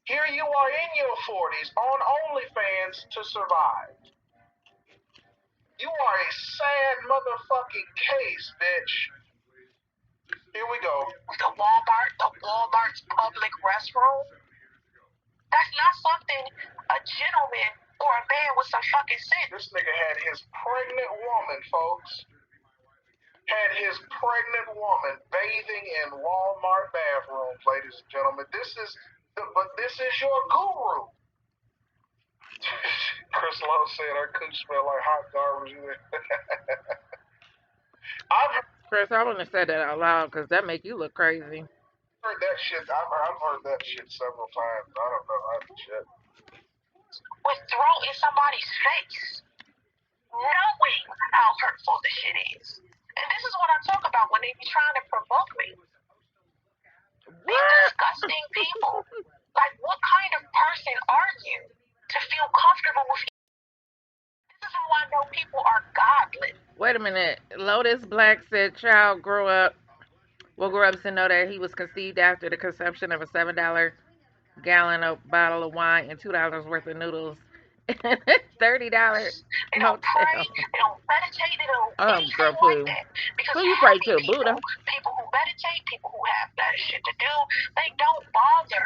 Here you are in your 40s on OnlyFans to survive. You are a sad motherfucking case, bitch. Here we go. The Walmart's public restroom. That's not something a gentleman or a man with some fucking sense. This nigga had his pregnant woman, folks. Had his pregnant woman bathing in Walmart bathrooms, ladies and gentlemen. This is your guru. Chris Lowe said her cooch smell like hot garbage. Chris, I wouldn't have said that out loud because that make you look crazy. Heard that shit. I've heard that shit several times. I don't know how to shit. Would throw in somebody's face, knowing how hurtful the shit is. And this is what I talk about when they be trying to provoke me. These disgusting people. Like, what kind of person are you to feel comfortable with? This is how I know people are godless. Wait a minute. Lotus Black said child grew up to know that he was conceived after the consumption of a $7 gallon of bottle of wine and $2 worth of noodles and a $30 They don't motel. pray, they don't meditate, they don't anything girl, like please. that. Because Who you pray happy to? Buddha? people who meditate, people who have better shit to do, they don't bother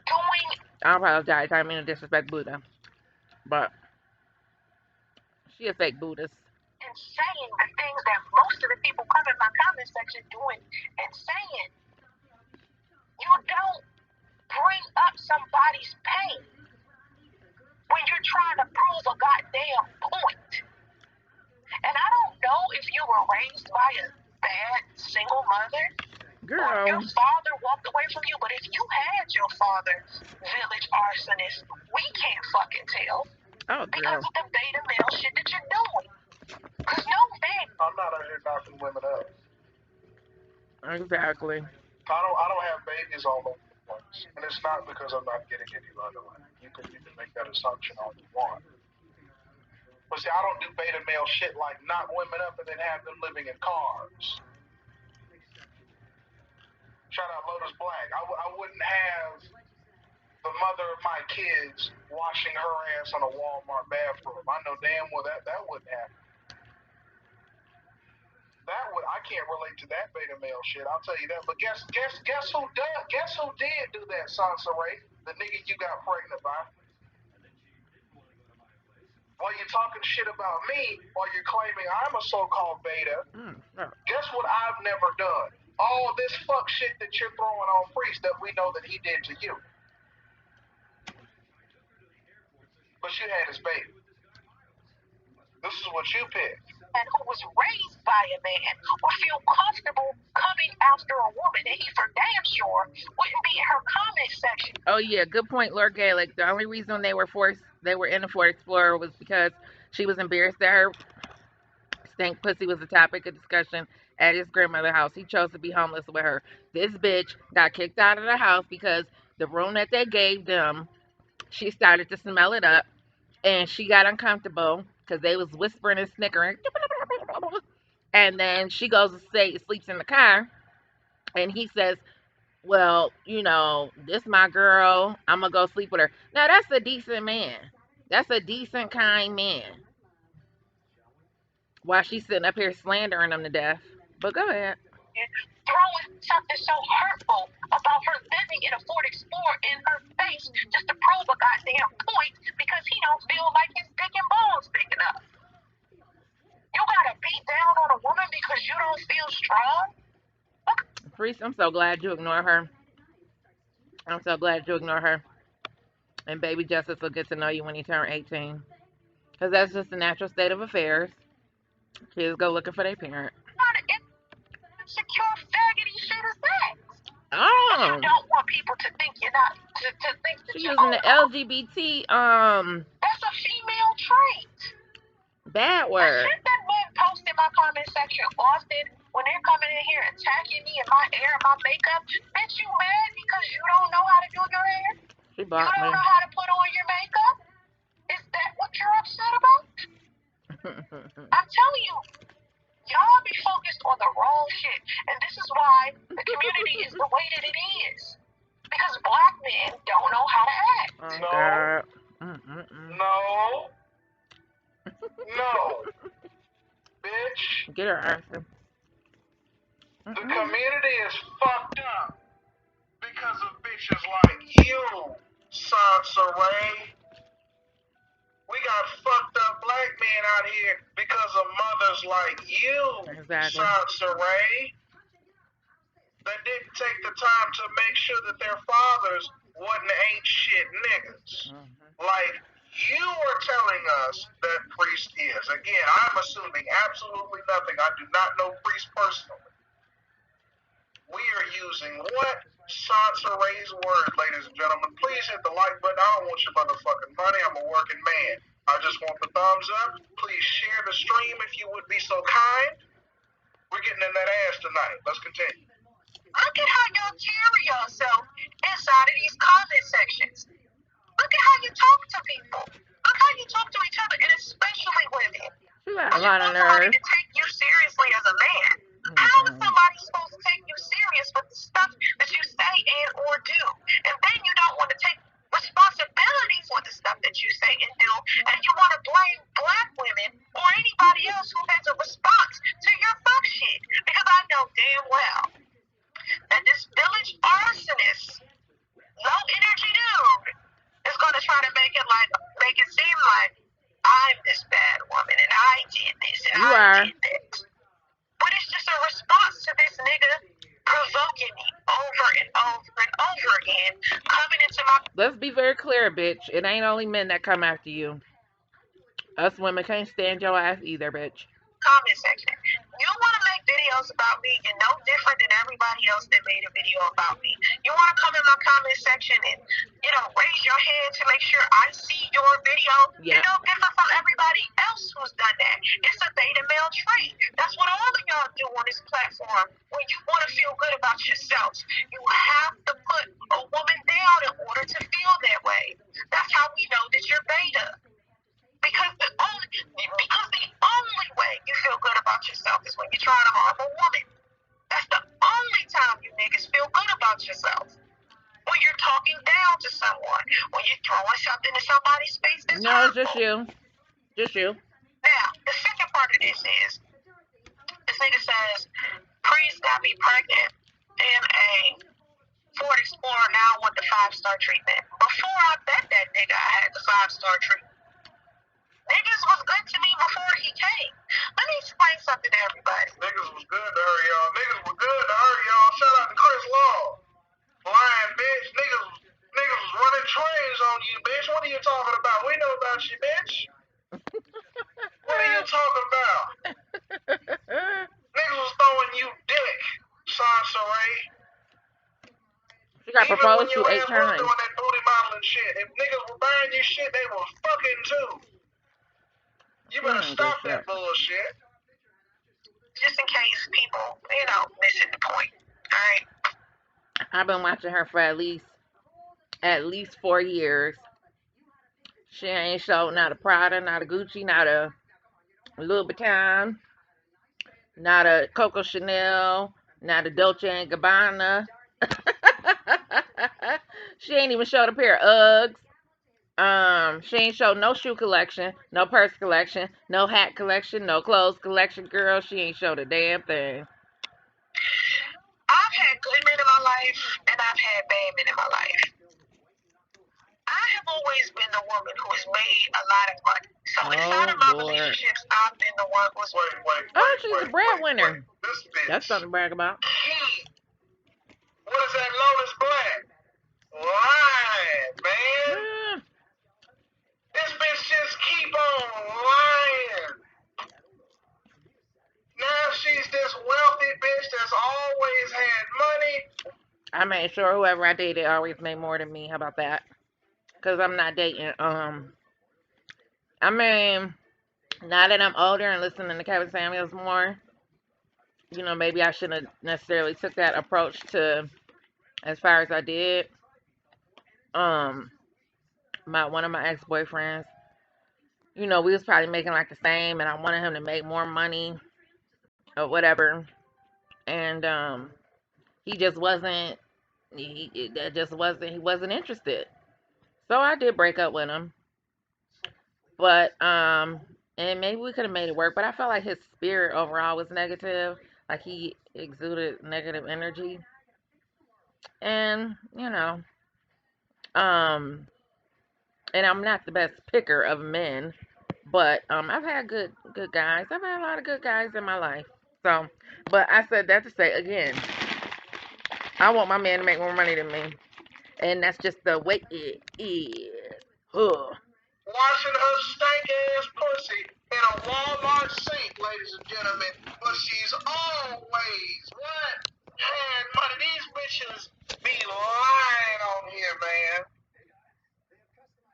doing. I apologize. I didn't mean to disrespect Buddha, but she a fake Buddhist. And saying the things that most of the people come in my comment section doing and saying. You don't bring up somebody's pain when you're trying to prove a goddamn point. And I don't know if you were raised by a bad single mother or your father walked away from you, but if you had your father village arsonist, we can't fucking tell. Because of the beta male shit that you're doing. Because no man. I'm not out here knocking women up. Exactly. I don't have babies all over the place. And it's not because I'm not getting any other way. You can make that assumption all you want. But see, I don't do beta male shit like knock women up and then have them living in cars. Shout out Lotus Black. I wouldn't have the mother of my kids washing her ass on a Walmart bathroom. I know damn well that wouldn't happen. I can't relate to that beta male shit. I'll tell you that. But guess who does? Guess who did do that, Soncerae? The nigga you got pregnant by. While you're talking shit about me, while you're claiming I'm a so-called beta, guess what I've never done? All this fuck shit that you're throwing on Priest that we know that he did to you. But you had his baby. This is what you picked. And who was raised by a man would feel comfortable coming after a woman that he for damn sure wouldn't be in her comment section. Oh yeah, good point, Lord Gaelic. The only reason they were in the Ford Explorer was because she was embarrassed that her stank pussy was a topic of discussion at his grandmother's house. He chose to be homeless with her. This bitch got kicked out of the house because the room that they gave them, she started to smell it up, and she got uncomfortable because they was whispering and snickering. And then she goes to sleeps in the car, and he says, well, this my girl. I'm going to go sleep with her. Now, that's a decent man. That's a decent, kind man. While she's sitting up here slandering him to death. But go ahead. Throwing something so hurtful about her living in a Ford Explorer in her face just to prove a goddamn point because he don't feel like his dick and balls big enough. You gotta beat down on a woman because you don't feel strong? Priest, I'm so glad you ignore her. I'm so glad you ignore her. And baby Justice will get to know you when you turn 18. Because that's just the natural state of affairs. Kids go looking for their parent. What insecure faggoty shit is that? Oh. But you don't want people to think you're not, to think that She's you're using the LGBT, That's a female trait. Bad word. The shit that men post in my comment section often when they're coming in here attacking me and my hair and my makeup, bitch, you mad because you don't know how to do your hair? She You don't me. know how to put on your makeup? Is that what you're upset about? I'm telling you, y'all be focused on the wrong shit. And this is why the community is the way that it is. Because black men don't know how to act. Oh, no. God. No. No. Bitch. Get her, Arthur. The community is fucked up because of bitches like you, Soncerae. We got fucked up black men out here because of mothers like you, exactly. Soncerae. time to make sure that their fathers wasn't ain't shit niggas. Like, you are telling us that Priest is. Again, I'm assuming absolutely nothing. I do not know Priest personally. We are using what? Soncerae's word, ladies and gentlemen. Please hit the like button. I don't want your motherfucking money. I'm a working man. I just want the thumbs up. Please share the stream if you would be so kind. We're getting in that ass tonight. Let's continue. Look at how y'all carry yourself inside of these comment sections. Look at how you talk to people. Look how you talk to each other, and especially women. She got And a you lot of want somebody nerve. to take you seriously as a man. How is somebody supposed to take you serious with the stuff that you say and or do? And then you don't want to take responsibility for the stuff that you say and do, and you want to blame black women or anybody else who has a response to your fuck shit. Because I know damn well that this village arsonist, low energy dude, is gonna try to make it seem like I'm this bad woman and I did this and I did that. But it's just a response to this nigga provoking me over and over and over again, coming into my... Let's be very clear, bitch. It ain't only men that come after you. Us women can't stand your ass either, bitch. Comment section. You want to make videos about me, you're no different than everybody else that made a video about me. You want to come in my comment section and, raise your hand to make sure I see your video. Yeah. You're no different from everybody else who's done that. It's a beta male trait. That's what all of y'all do on this platform. When you want to feel good about yourselves, you have to put a woman down in order to feel that way. That's how we know that you're beta. Because the only way you feel good about yourself is when you try to harm a woman. That's the only time you niggas feel good about yourself. When you're talking down to someone, when you're throwing something in somebody's face that's No, hurtful. just you. Just you. Now, the second part of this is, this nigga says, Priest got me pregnant in a Ford Explorer, now I want the 5-star treatment. Before I met that nigga, I had the 5-star treatment. Niggas was good to me before he came. Let me explain something to everybody. Niggas was good to her, y'all. Niggas was good to her, y'all. Shout out to Chris Law. Lying bitch. Niggas was running trains on you, bitch. What are you talking about? We know about you, bitch. What are you talking about? Niggas was throwing you dick, Soncerae. She got Even proposed when your to 8 ass was times. doing that booty modeling shit, if niggas were buying you shit, they was fucking too. You better stop that bullshit. Just in case people, missing the point. Alright? I've been watching her for at least 4 years. She ain't showed not a Prada, not a Gucci, not a Louis Vuitton, not a Coco Chanel, not a Dolce & Gabbana. She ain't even showed a pair of Uggs. She ain't showed no shoe collection, no purse collection, no hat collection, no clothes collection. Girl, she ain't showed a damn thing. I've had good men in my life, and I've had bad men in my life. I have always been the woman who has made a lot of money. So inside of my relationships, I've been the one who's... She's a breadwinner. This bitch. That's something to brag about. What is that Lotus Black? Lying, man. This bitch just keep on lying. Now she's this wealthy bitch that's always had money. I made sure whoever I dated always made more than me. How about that? Because I'm not dating. I mean, now that I'm older and listening to Kevin Samuels more, maybe I shouldn't have necessarily took that approach to as far as I did. One of my ex-boyfriends, we was probably making like the same, and I wanted him to make more money or whatever, and he just wasn't. He wasn't interested. So I did break up with him, but and maybe we could have made it work, but I felt like his spirit overall was negative. Like he exuded negative energy. And, and I'm not the best picker of men, but I've had good guys. I've had a lot of good guys in my life. So, but I said that to say again, I want my man to make more money than me. And that's just the way it is. Ugh. Washing her stank ass pussy in a Walmart sink, ladies and gentlemen. But she's always what? Had money. These bitches be lying on here, man.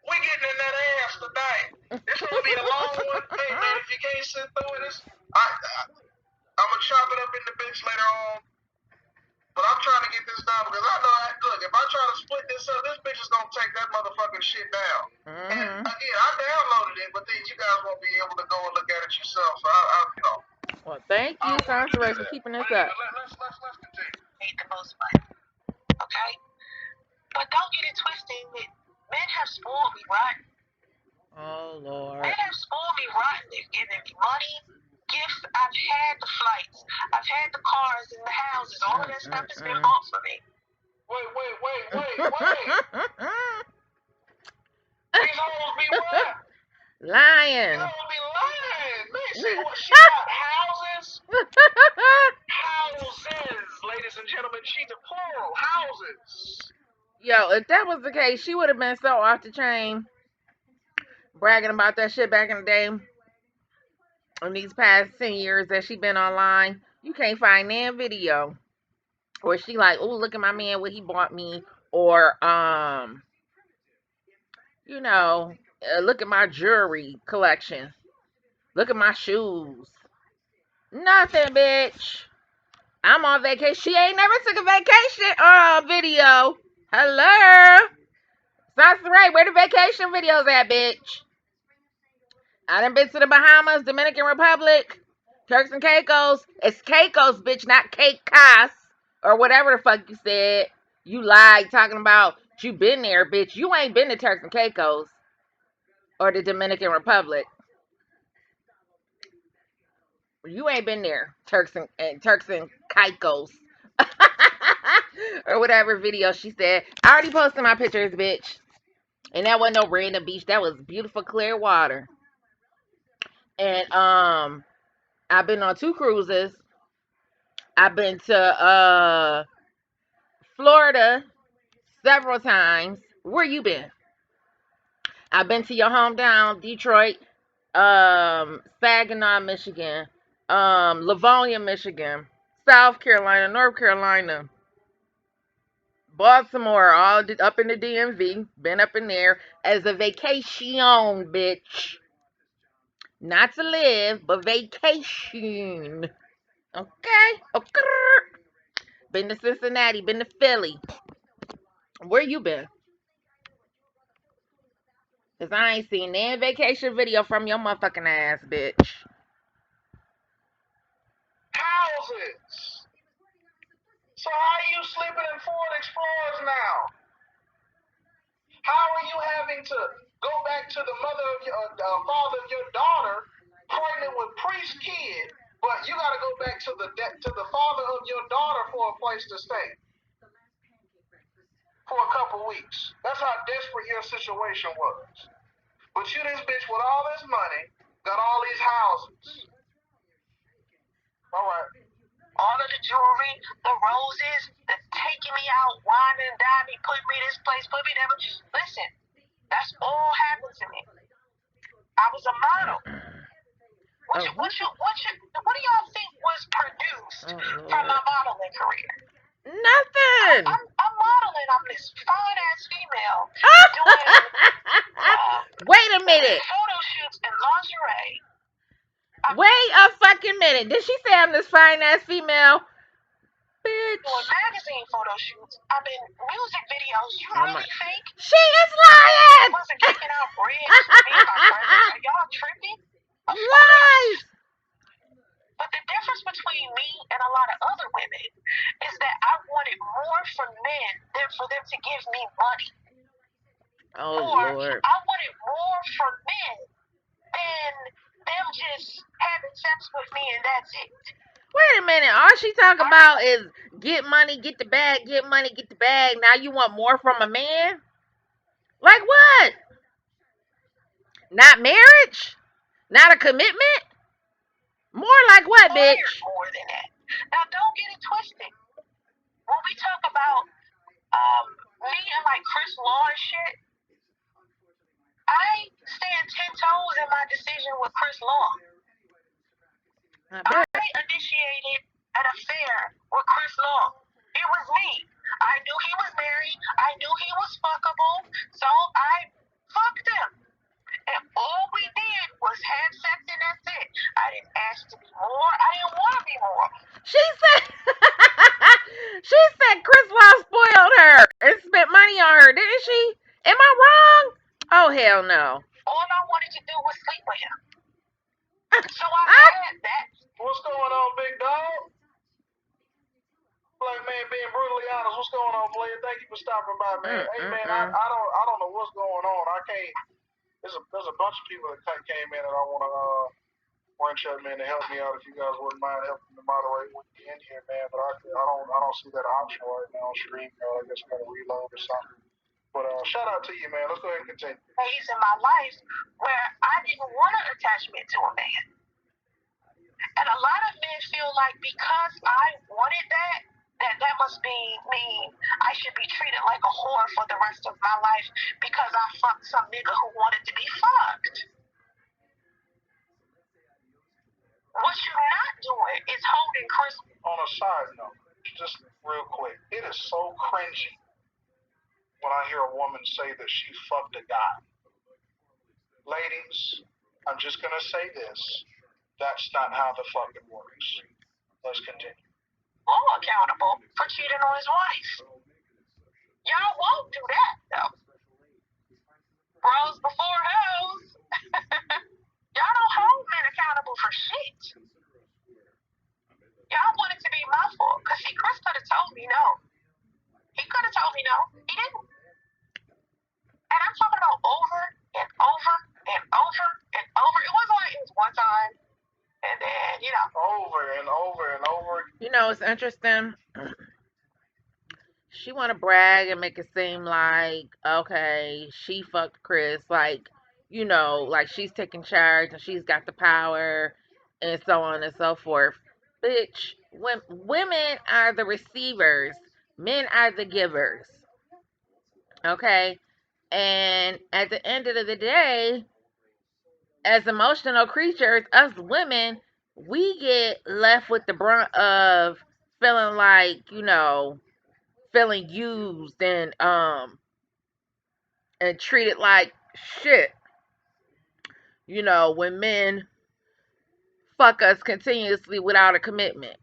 We getting in that ass tonight. It's gonna be a long one. Hey man, if you can't sit through it, I'm gonna chop it up in the bitch later on. But I'm trying to get this done because I know look, if I try to split this up, this bitch is gonna take that motherfucking shit down. And again, I downloaded it, but then you guys won't be able to go and look at it yourself. So Well, thank you, Soncerae, for keeping this up. Let's continue. Need the most money, okay? But don't get it twisted. Men have spoiled me rotten. Oh Lord. Men have spoiled me rotten. They've given me money, gifts. I've had the flights. I've had the cars and the houses. All of that stuff has been bought for me. Wait. These hoes be what? Lying. These hoes be lying. Man, she got houses. Houses, ladies and gentlemen. She's a plural. Houses. Yo, if that was the case, she would have been so off the chain bragging about that shit back in the day. In these past 10 years that she been online, you can't find that video. Or she like, oh, look at my man, what he bought me. Or, you know, look at my jewelry collection. Look at my shoes. Nothing, bitch. I'm on vacation. She ain't never took a vacation video. Hello? Soncerae, where the vacation videos at, bitch? I done been to the Bahamas, Dominican Republic, Turks and Caicos. It's Caicos, bitch, not Caicos. Or whatever the fuck you said. You lied talking about you been there, bitch. You ain't been to Turks and Caicos. Or the Dominican Republic. You ain't been there, Turks and Caicos. Or whatever video she said. I already posted my pictures, bitch. And that wasn't no random beach. That was beautiful, clear water. And I've been on 2 cruises. I've been to Florida several times. Where you been? I've been to your hometown, Detroit, Saginaw, Michigan, Livonia, Michigan, South Carolina, North Carolina, Baltimore, all up in the DMV. Been up in there as a vacation, bitch. Not to live, but vacation. Okay. Been to Cincinnati, been to Philly. Where you been? Cause I ain't seen any vacation video from your motherfucking ass, bitch. Houses. So how are you sleeping in Ford Explorers now? How are you having to go back to the mother of your father of your daughter, pregnant with priest kid, but you gotta go back to the father of your daughter for a place to stay for a couple weeks. That's how desperate your situation was. But you, this bitch with all this money, got all these houses. All right. All of the jewelry, the roses, the taking me out, wine and dine me, put me this place, put me there. Listen, that's all happened to me. I was a model. What do y'all think was produced from my modeling career? Nothing. I'm modeling. I'm this fine ass female doing Wait a minute. photo shoots in lingerie. Wait a fucking minute. Did she say I'm this fine ass female? Bitch. Doing magazine photo shoots. I've been music videos. You really think she is lying? I wasn't kicking out bridge to be my presence? Are y'all tripping? Lies. But the difference between me and a lot of other women is that I wanted more from men than for them to give me money. Oh, Lord. I wanted more from men than them just having sex with me and that's it. Wait a minute. All she talk about is get money, get the bag, get money, get the bag. Now you want more from a man? Like what? Not marriage? Not a commitment? More like what, bitch? More than that. Now don't get it twisted. When we talk about Long. I I bet. initiated an affair with Chris Long. It was me. I knew he was married. I knew he was fuckable. So I fucked him. And all we did was have sex and that's it. I didn't ask to be more. I didn't want to be more. She said she said Chris Law spoiled her and spent money on her, didn't she? Am I wrong? Oh hell no. All I wanted to do was sleep with him. So I had that. What's going on, big dog? Black man being brutally honest. What's going on, player? Thank you for stopping by, man. Hey, man, I don't know what's going on. I can't. There's a bunch of people that came in and I want to wrench up, man, to help me out. If you guys wouldn't mind helping to moderate with me in here, man. But I don't see that option right now on stream. I guess I gotta reload or something. But shout out to you, man. Let's go ahead and continue. Phase in my life where I didn't want an attachment to a man. And a lot of men feel like because I wanted that must mean I should be treated like a whore for the rest of my life because I fucked some nigga who wanted to be fucked. What you're not doing is holding Chris. On a side note, just real quick, it is so cringy when I hear a woman say that she fucked a guy. Ladies, I'm just gonna say this. That's not how the fucking works. Let's continue. All accountable for cheating on his wife. Y'all won't do that though. Bros before hoes. Y'all don't hold men accountable for shit. Y'all want it to be my fault. Cause see, Chris could have told me no. He could have told me no. He didn't. And I'm talking about over and over and over and over. It wasn't like it was one time and then, over and over and over. You know, it's interesting. She want to brag and make it seem like, okay, she fucked Chris, like, you know, like she's taking charge and she's got the power and so on and so forth. Bitch, women are the receivers, men are the givers. Okay? And at the end of the day, as emotional creatures, us women, we get left with the brunt of feeling like, you know, feeling used and treated like shit. You know, when men fuck us continuously without a commitment.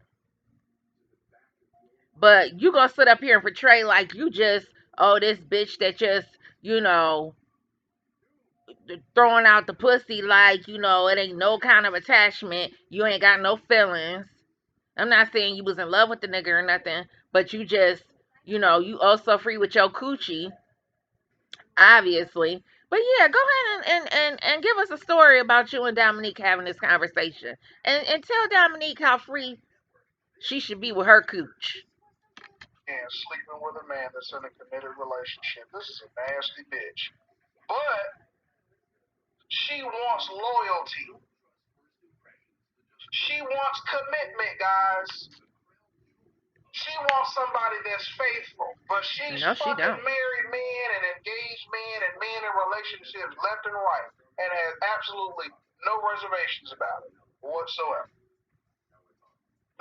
But you gonna sit up here and portray like you just, oh, this bitch that just, you know, throwing out the pussy like, you know, it ain't no kind of attachment. You ain't got no feelings. I'm not saying you was in love with the nigga or nothing, but you just, you know, you also free with your coochie, obviously. But yeah, go ahead and give us a story about you and Dominique having this conversation. And tell Dominique how free she should be with her cooch. And sleeping with a man that's in a committed relationship. This is a nasty bitch. But she wants loyalty. She wants commitment, guys. She wants somebody that's faithful. But she's No, she fucking don't. married men and engaged men and men in relationships left and right and has absolutely no reservations about it whatsoever.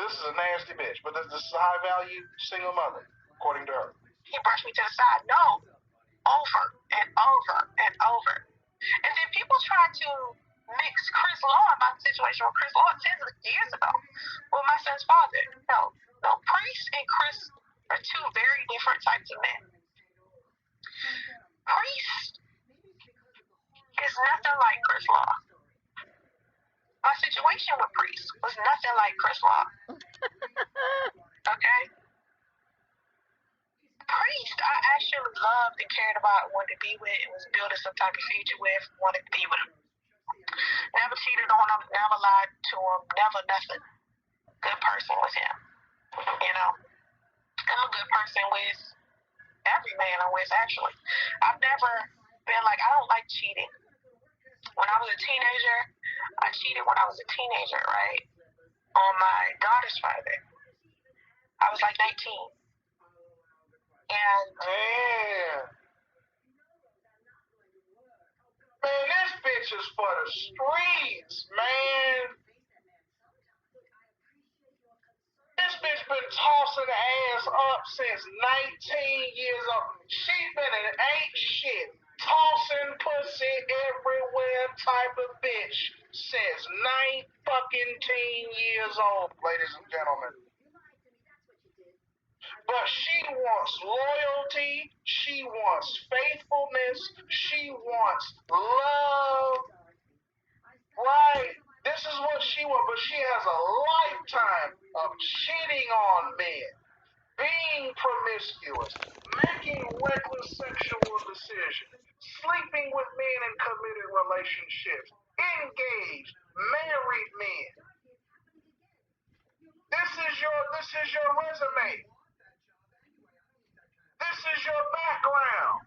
This is a nasty bitch, but this is a high value single mother, according to her. He brushed me to the side. No. Over and over and over. And then people try to mix Chris Law, my situation with Chris Law 10 years ago, with my son's father. No. Priest and Chris are two very different types of men. Priest is nothing like Chris Law. My situation with Priest was nothing like Chris Law. Okay? Priest, I actually loved and cared about, wanted to be with, and was building some type of future with, wanted to be with him. Never cheated on him, never lied to him, never nothing. Good person with him. You know? I'm a good person with every man I'm with, actually. I've never been like, I don't like cheating. When I was a teenager, I cheated when I was a teenager, right? On my daughter's father. I was like 19. And Man, this bitch is for the streets, man. This bitch been tossing the ass up since 19 years old. She been an ain't shit, tossing pussy everywhere type of bitch since 19 years old, ladies and gentlemen. But she wants loyalty, she wants faithfulness, she wants love, right? This is what she wants, but she has a lifetime of cheating on men, being promiscuous, making reckless sexual decisions, sleeping with men in committed relationships, engaged, married men. This is your resume. This is your background.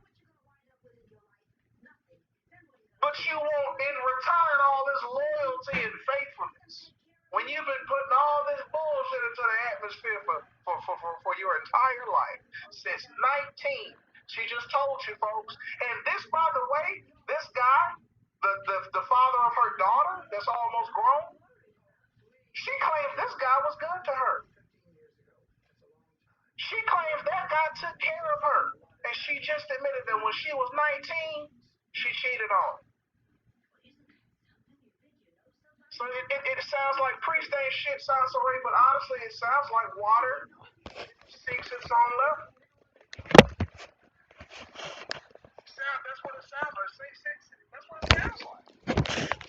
But you want in return all this loyalty and faithfulness. When you've been putting all this bullshit into the atmosphere for your entire life, since 19. She just told you, folks. And this, by the way, this guy, the father of her daughter that's almost grown, she claims this guy was good to her. She claims that guy took care of her. And she just admitted that when she was 19, she cheated on him. So it sounds like priest ain't shit, Soncerae, but honestly, it sounds like water seeks its own level. That's what it sounds like. That's what it sounds like.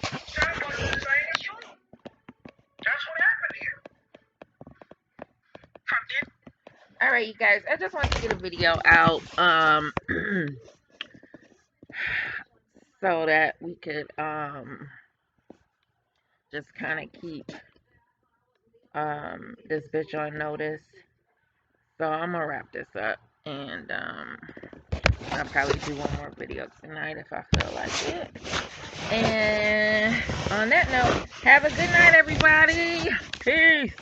It sounds like what you're saying is true. That's what happened here. All right, you guys. I just want to get a video out, so that we could just kind of keep this bitch on notice. So I'm gonna wrap this up, and I'll probably do one more video tonight if I feel like it. And on that note, have a good night, everybody. Peace.